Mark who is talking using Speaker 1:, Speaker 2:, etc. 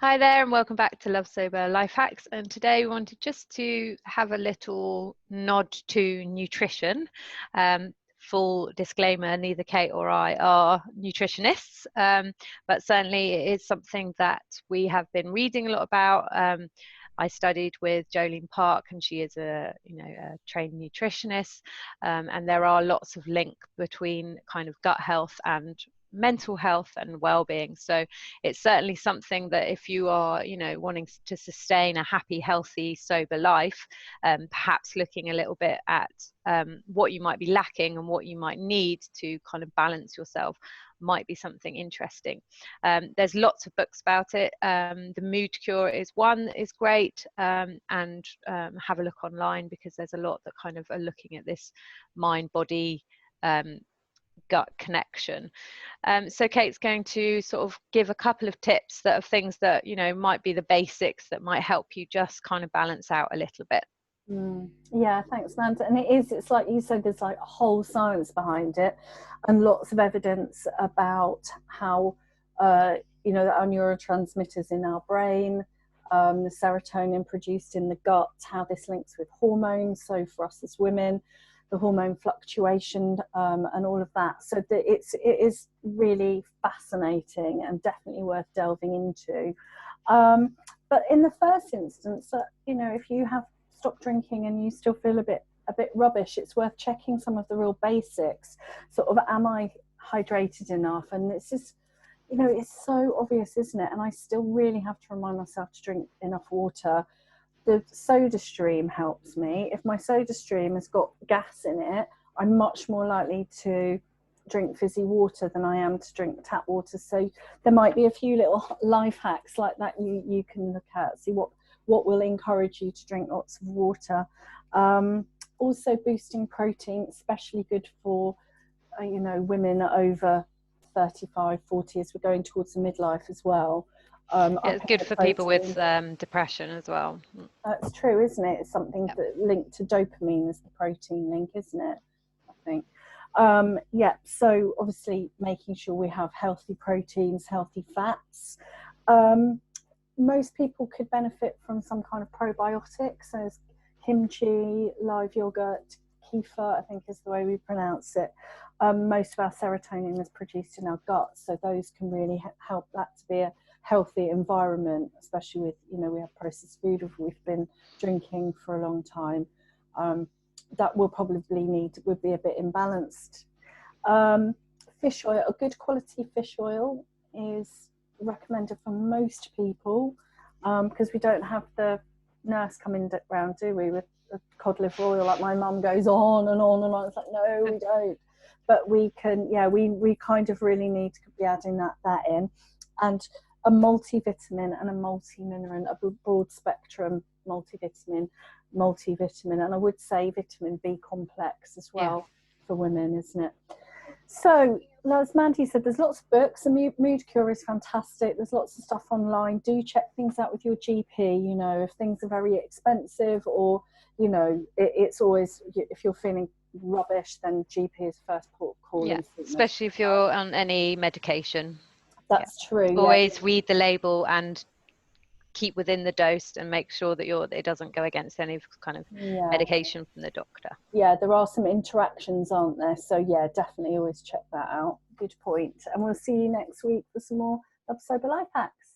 Speaker 1: Hi there, and welcome back to Love Sober Life Hacks. And today we wanted just to have a little nod to nutrition. Full disclaimer, neither Kate or I are nutritionists, but certainly it is something that we have been reading a lot about. I studied with Jolene Park, and she is a trained nutritionist, and there are lots of link between kind of gut health and mental health and well-being. So it's certainly something that if you are wanting to sustain a happy, healthy, sober life, perhaps looking a little bit at what you might be lacking and what you might need to kind of balance yourself might be something interesting. There's lots of books about it. The Mood Cure is one that is great, and have a look online, because there's a lot that kind of are looking at this mind-body gut connection. So Kate's going to sort of give a couple of tips that are things that might be the basics that might help you just kind of balance out a little bit.
Speaker 2: Yeah, thanks, Mandy. And it's like you said, there's like a whole science behind it, and lots of evidence about how our neurotransmitters in our brain, the serotonin produced in the gut, how this links with hormones. So for us as women, the hormone fluctuation, and all of that. So it is really fascinating and definitely worth delving into. But in the first instance, if you have stopped drinking and you still feel a bit rubbish, it's worth checking some of the real basics. Sort of, am I hydrated enough? And it's just, it's so obvious, isn't it? And I still really have to remind myself to drink enough water. The soda stream helps me. If my soda stream has got gas in it, I'm much more likely to drink fizzy water than I am to drink tap water. So there might be a few little life hacks like that you can look at, see what will encourage you to drink lots of water. Also boosting protein, especially good for women over 35, 40, as we're going towards the midlife as well.
Speaker 1: It's good for people with depression as well.
Speaker 2: That's true, isn't it? It's something that linked to dopamine is the protein link, isn't it? I think. So obviously making sure we have healthy proteins, healthy fats. Most people could benefit from some kind of probiotics. So there's kimchi, live yogurt, kefir, I think is the way we pronounce it. Most of our serotonin is produced in our gut, so those can really help that to be a healthy environment, especially with, we have processed food if we've been drinking for a long time. That will probably would be a bit imbalanced. Fish oil, a good quality fish oil is recommended for most people, because we don't have the nurse coming around, do we, with cod liver oil, like my mum goes on and on and on. It's like, no, we don't. But we can, we kind of really need to be adding that in. And a multivitamin and a multi-mineral, a broad spectrum multivitamin, and I would say vitamin B complex as well for women, isn't it? So, as Mandy said, there's lots of books. The Mood Cure is fantastic. There's lots of stuff online. Do check things out with your GP. If things are very expensive, or it's always, if you're feeling rubbish, then GP is first port call.
Speaker 1: Yeah, especially if you're on any medication.
Speaker 2: That's true.
Speaker 1: Always read the label and keep within the dose, and make sure that it doesn't go against any kind of medication from the doctor.
Speaker 2: Yeah, there are some interactions, aren't there? So definitely always check that out. Good point. And we'll see you next week for some more Love Sober Life Hacks.